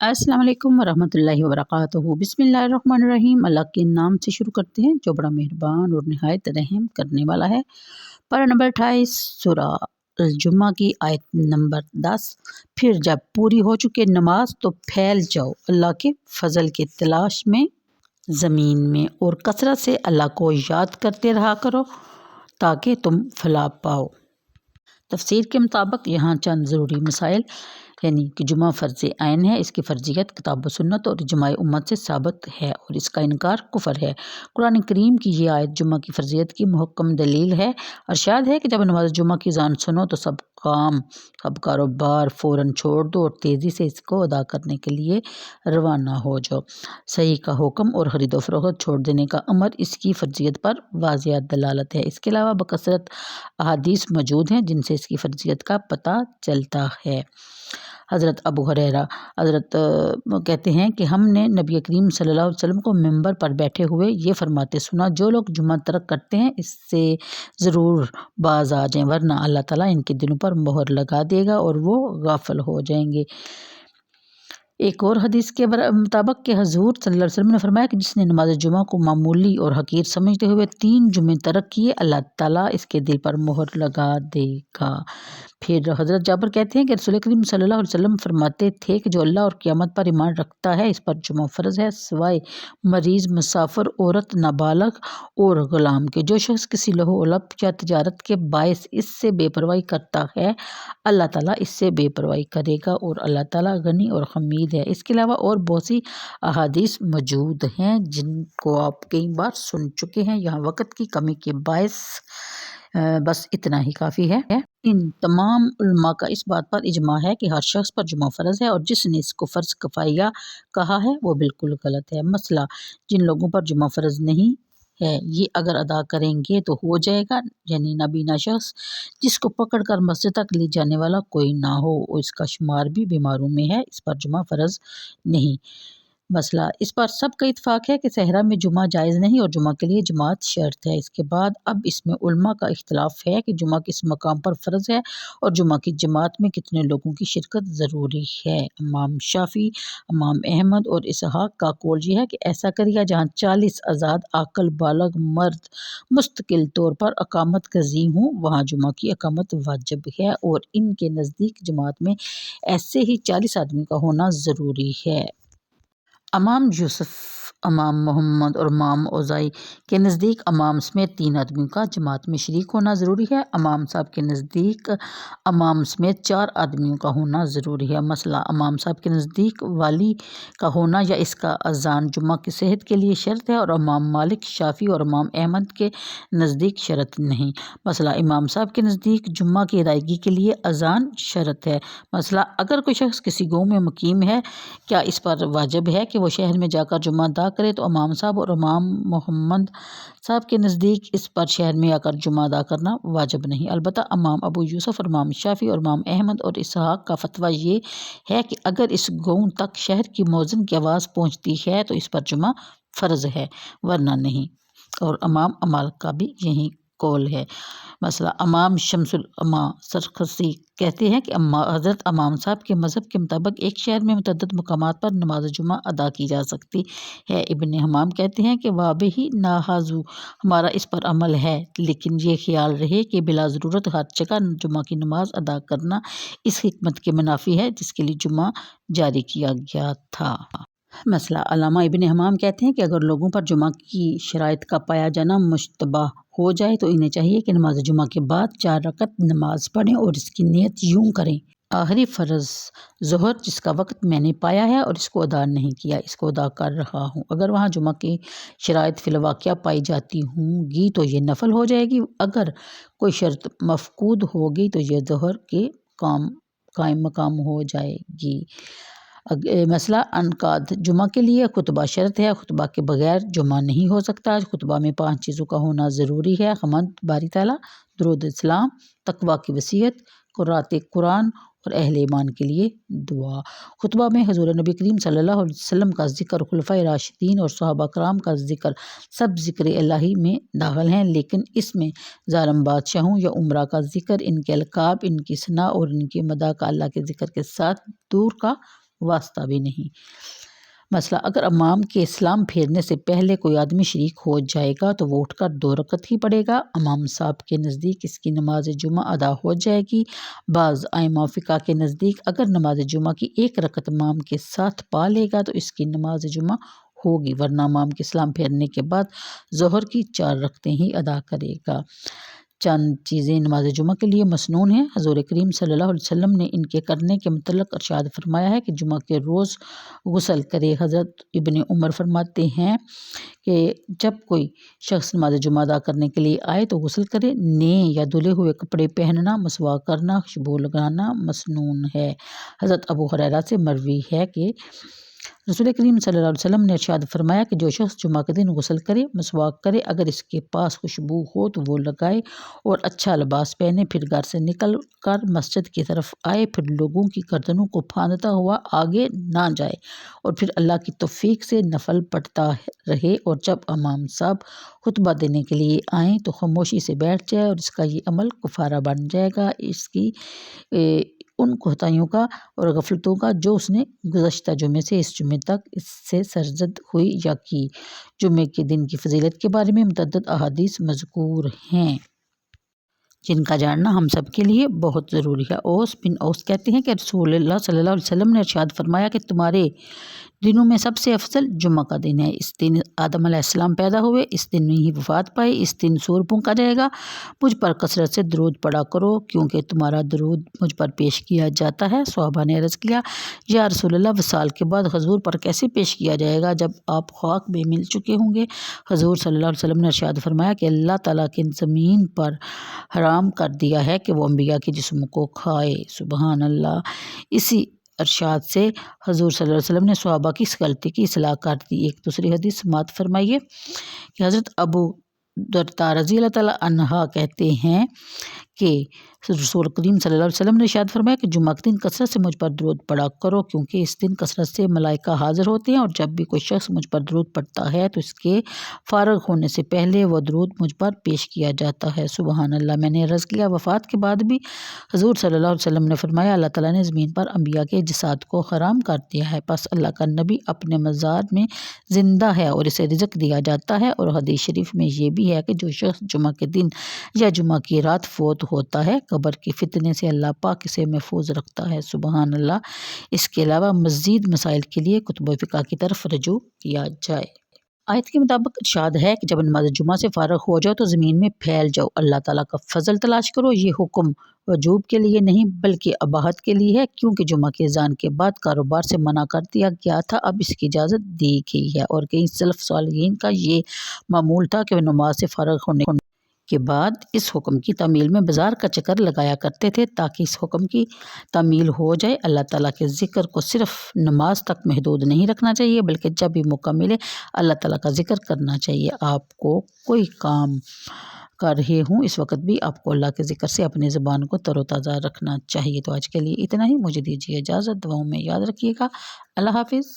السلام علیکم ورحمۃ اللہ وبرکاتہ۔ بسم اللہ الرحمن الرحیم۔ اللہ کے نام سے شروع کرتے ہیں جو بڑا مہربان اور نہایت رحم کرنے والا ہے۔ پارہ نمبر 28 سورہ الجمعہ کی آیت نمبر 10۔ پھر جب پوری ہو چکے نماز تو پھیل جاؤ اللہ کے فضل کے تلاش میں زمین میں، اور کثرت سے اللہ کو یاد کرتے رہا کرو تاکہ تم فلاح پاؤ۔ تفسیر کے مطابق یہاں چند ضروری مسائل، یعنی کہ جمعہ فرض عین ہے، اس کی فرضیت کتاب و سنت اور اجماع امت سے ثابت ہے اور اس کا انکار کفر ہے۔ قرآن کریم کی یہ آیت جمعہ کی فرضیت کی محکم دلیل ہے۔ ارشاد ہے کہ جب نماز جمعہ کی اذان سنو تو سب کام، سب کاروبار فوراً چھوڑ دو اور تیزی سے اس کو ادا کرنے کے لیے روانہ ہو جاؤ۔ صحیح کا حکم اور خرید و فروخت چھوڑ دینے کا امر اس کی فرضیت پر واضح دلالت ہے۔ اس کے علاوہ بکثرت احادیث موجود ہیں جن سے اس کی فرضیت کا پتہ چلتا ہے۔ حضرت ابو ہریرہ کہتے ہیں کہ ہم نے نبی کریم صلی اللہ علیہ وسلم کو ممبر پر بیٹھے ہوئے یہ فرماتے سنا، جو لوگ جمعہ ترک کرتے ہیں اس سے ضرور باز آ جائیں، ورنہ اللہ تعالیٰ ان کے دلوں پر مہر لگا دے گا اور وہ غافل ہو جائیں گے۔ ایک اور حدیث کے مطابق کہ حضور صلی اللہ علیہ وسلم نے فرمایا کہ جس نے نماز جمعہ کو معمولی اور حقیر سمجھتے ہوئے 3 جمعے ترک کیے، اللہ تعالیٰ اس کے دل پر مہر لگا دے گا۔ پھر حضرت جابر کہتے ہیں کہ رسول کریم صلی اللہ علیہ وسلم فرماتے تھے کہ جو اللہ اور قیامت پر ایمان رکھتا ہے اس پر جمعہ فرض ہے، سوائے مریض، مسافر، عورت، نابالغ اور غلام کے۔ جو شخص کسی لہو و لعب یا تجارت کے باعث اس سے بے پرواہی کرتا ہے، اللہ تعالیٰ اس سے بے پرواہی کرے گا اور اللہ تعالیٰ غنی اور حمید ہے۔ اس کے علاوہ اور بہت سی احادیث موجود ہیں جن کو آپ کئی بار سن چکے ہیں، یہاں وقت کی کمی کے باعث بس اتنا ہی کافی ہے۔ ان تمام علماء کا اس بات پر اجماع ہے کہ ہر شخص پر جمعہ فرض ہے، اور جس نے اس کو فرض کفایہ کہا ہے وہ بالکل غلط ہے۔ مسئلہ جن لوگوں پر جمعہ فرض نہیں ہے یہ اگر ادا کریں گے تو ہو جائے گا، یعنی نابینا شخص جس کو پکڑ کر مسجد تک لے جانے والا کوئی نہ ہو، اور اس کا شمار بھی بیماروں میں ہے، اس پر جمعہ فرض نہیں۔ مسئلہ اس پر سب کا اتفاق ہے کہ صحرا میں جمعہ جائز نہیں اور جمعہ کے لیے جماعت شرط ہے۔ اس کے بعد اب اس میں علماء کا اختلاف ہے کہ جمعہ کس مقام پر فرض ہے اور جمعہ کی جماعت میں کتنے لوگوں کی شرکت ضروری ہے۔ امام شافعی، امام احمد اور اسحاق کا قول یہ ہے کہ ایسا کرے جہاں 40 آزاد عاقل بالغ مرد مستقل طور پر اقامت گزین ہوں، وہاں جمعہ کی اقامت واجب ہے، اور ان کے نزدیک جماعت میں ایسے ہی 40 آدمی کا ہونا ضروری ہے۔ امام یوسف، امام محمد اور امام اوزاعی کے نزدیک امام سمیت 3 آدمیوں کا جماعت میں شریک ہونا ضروری ہے۔ امام صاحب کے نزدیک امام سمیت 4 آدمیوں کا ہونا ضروری ہے۔ مسئلہ امام صاحب کے نزدیک والی کا ہونا یا اس کا اذان جمعہ کی صحت کے لیے شرط ہے، اور امام مالک، شافعی اور امام احمد کے نزدیک شرط نہیں۔ مسئلہ امام صاحب کے نزدیک جمعہ کی ادائیگی کے لیے اذان شرط ہے۔ مسئلہ اگر کوئی شخص کسی گاؤں میں مقیم ہے، کیا اس پر واجب ہے کہ وہ شہر میں جا کر جمعہ ادا کرے؟ تو امام صاحب اور امام محمد صاحب کے نزدیک اس پر شہر میں آ کر جمعہ ادا کرنا واجب نہیں۔ البتہ امام ابو یوسف اور امام شافعی اور امام احمد اور اسحاق کا فتویٰ یہ ہے کہ اگر اس گاؤں تک شہر کی مؤذن کی آواز پہنچتی ہے تو اس پر جمعہ فرض ہے، ورنہ نہیں، اور امام مالک کا بھی یہی قول ہے۔ مسئلہ امام شمس العلماء سرخسی کہتے ہیں کہ حضرت امام صاحب کے مذہب کے مطابق ایک شہر میں متعدد مقامات پر نماز جمعہ ادا کی جا سکتی ہے۔ ابن حمام کہتے ہیں کہ وابہی ناحاذو ہمارا اس پر عمل ہے، لیکن یہ خیال رہے کہ بلا ضرورت ہر جگہ جمعہ کی نماز ادا کرنا اس حکمت کے منافی ہے جس کے لیے جمعہ جاری کیا گیا تھا۔ مسئلہ علامہ ابن حمام کہتے ہیں کہ اگر لوگوں پر جمعہ کی شرائط کا پایا جانا مشتبہ ہو جائے تو انہیں چاہیے کہ نماز جمعہ کے بعد 4 رکعت نماز پڑھیں اور اس کی نیت یوں کریں: آخری فرض ظہر جس کا وقت میں نے پایا ہے اور اس کو ادا نہیں کیا، اس کو ادا کر رہا ہوں۔ اگر وہاں جمعہ کی شرائط فی الواقعہ پائی جاتی ہوں گی تو یہ نفل ہو جائے گی، اگر کوئی شرط مفقود ہوگی تو یہ ظہر کے قائم مقام ہو جائے گی۔ مسئلہ انعقاد جمعہ کے لیے خطبہ شرط ہے، خطبہ کے بغیر جمعہ نہیں ہو سکتا۔ خطبہ میں 5 چیزوں کا ہونا ضروری ہے: حمد باری تعالیٰ، درود السلام، تقویٰ کی وصیت، قرأت قرآن اور اہل ایمان کے لیے دعا۔ خطبہ میں حضور نبی کریم صلی اللہ علیہ وسلم کا ذکر، خلفائے راشدین اور صحابہ کرام کا ذکر سب ذکر الہی میں داخل ہیں، لیکن اس میں ظالم بادشاہوں یا امراء کا ذکر، ان کے القاب، ان کی ثنا اور ان کی مدح کا اللہ کے ذکر کے ساتھ دور کا واسطہ بھی نہیں۔ مسئلہ اگر امام کے سلام پھیرنے سے پہلے کوئی آدمی شریک ہو جائے گا تو وہ اٹھ کر 2 رکعت ہی پڑھے گا، امام صاحب کے نزدیک اس کی نماز جمعہ ادا ہو جائے گی۔ بعض ائمہ فقہ کے نزدیک اگر نماز جمعہ کی 1 رکعت امام کے ساتھ پا لے گا تو اس کی نماز جمعہ ہوگی، ورنہ امام کے سلام پھیرنے کے بعد ظہر کی 4 رکعتیں ہی ادا کرے گا۔ چند چیزیں نماز جمعہ کے لیے مسنون ہیں۔ حضور کریم صلی اللہ علیہ وسلم نے ان کے کرنے کے متعلق ارشاد فرمایا ہے کہ جمعہ کے روز غسل کرے۔ حضرت ابن عمر فرماتے ہیں کہ جب کوئی شخص نماز جمعہ ادا کرنے کے لیے آئے تو غسل کرے۔ نئے یا دھلے ہوئے کپڑے پہننا، مسواک کرنا، خوشبو لگانا مسنون ہے۔ حضرت ابو ہریرہ سے مروی ہے کہ رسول کریم صلی اللہ علیہ وسلم نے ارشاد فرمایا کہ جو شخص جمعہ کے دن غسل کرے، مسواک کرے، اگر اس کے پاس خوشبو ہو تو وہ لگائے اور اچھا لباس پہنے، پھر گھر سے نکل کر مسجد کی طرف آئے، پھر لوگوں کی گردنوں کو پھاندتا ہوا آگے نہ جائے اور پھر اللہ کی توفیق سے نفل پڑھتا رہے، اور جب امام صاحب خطبہ دینے کے لیے آئیں تو خاموشی سے بیٹھ جائے، اور اس کا یہ عمل کفارہ بن جائے گا اس کی ان کوتاہیوں کا اور غفلتوں کا جو اس نے گزشتہ جمعے سے اس جمعے تک اس سے سرزد ہوئی یا کی۔ جمعے کے دن کی فضیلت کے بارے میں متعدد احادیث مذکور ہیں جن کا جاننا ہم سب کے لیے بہت ضروری ہے۔ اوس بن اوس کہتے ہیں کہ رسول اللہ صلی اللہ علیہ وسلم نے ارشاد فرمایا کہ تمہارے دنوں میں سب سے افضل جمعہ کا دن ہے۔ اس دن آدم علیہ السلام پیدا ہوئے، اس دن میں ہی وفات پائے، اس دن سور پھونکا جائے گا۔ مجھ پر کثرت سے درود پڑھا کرو کیونکہ تمہارا درود مجھ پر پیش کیا جاتا ہے۔ صحابہ نے عرض کیا یا رسول اللہ وصال کے بعد حضور پر کیسے پیش کیا جائے گا جب آپ خاک میں مل چکے ہوں گے؟ حضور صلی اللہ علیہ وسلم نے ارشاد فرمایا کہ اللہ تعالیٰ کی زمین پر حرام کر دیا ہے کہ وہ انبیاء کے جسم کو کھائے۔ سبحان اللہ۔ اسی ارشاد سے حضور صلی اللہ علیہ وسلم نے صحابہ کی اس غلطی کی اصلاح کر دی۔ ایک دوسری حدیث سماعت فرمائیے کہ حضرت ابو درداء رضی اللہ تعالیٰ عنہ کہتے ہیں کہ رسول کریم صلی اللہ علیہ وسلم نے ارشاد فرمایا کہ جمعہ کے دن کثرت سے مجھ پر درود پڑھا کرو کیونکہ اس دن کثرت سے ملائکہ حاضر ہوتے ہیں، اور جب بھی کوئی شخص مجھ پر درود پڑھتا ہے تو اس کے فارغ ہونے سے پہلے وہ درود مجھ پر پیش کیا جاتا ہے۔ سبحان اللہ۔ میں نے عرض کیا وفات کے بعد بھی حضور صلی اللہ علیہ وسلم نے فرمایا اللہ تعالیٰ نے زمین پر انبیاء کے جساد کو حرام کر دیا ہے، پس اللہ کا نبی اپنے مزار میں زندہ ہے اور اسے رزق دیا جاتا ہے۔ اور حدیث شریف میں یہ بھی ہے کہ جو شخص جمعہ کے دن یا جمعہ کی رات فوت ہوتا ہے قبر کے فتنے سے اللہ پاک اسے محفوظ رکھتا ہے۔ سبحان اللہ۔ اس کے علاوہ مزید مسائل کے لیے کتب فقہ کی طرف رجوع کیا جائے۔ آیت کے مطابق ارشاد ہے کہ جب نماز جمعہ سے فارغ ہو جاؤ تو زمین میں پھیل جاؤ، اللہ تعالیٰ کا فضل تلاش کرو۔ یہ حکم وجوب کے لیے نہیں بلکہ اباحت کے لیے ہے، کیونکہ جمعہ کے اذان کے بعد کاروبار سے منع کر دیا گیا تھا، اب اس کی اجازت دی گئی ہے۔ اور کئی سلف صالحین کا یہ معمول تھا کہ وہ نماز سے فارغ ہونے کے بعد اس حکم کی تعمیل میں بازار کا چکر لگایا کرتے تھے تاکہ اس حکم کی تعمیل ہو جائے۔ اللہ تعالیٰ کے ذکر کو صرف نماز تک محدود نہیں رکھنا چاہیے بلکہ جب بھی موقع ملے اللہ تعالیٰ کا ذکر کرنا چاہیے۔ آپ کو کوئی کام کر رہے ہوں اس وقت بھی آپ کو اللہ کے ذکر سے اپنی زبان کو تر و تازہ رکھنا چاہیے۔ تو آج کے لیے اتنا ہی، مجھے دیجیے اجازت، دعاؤں میں یاد رکھیے گا۔ اللہ حافظ۔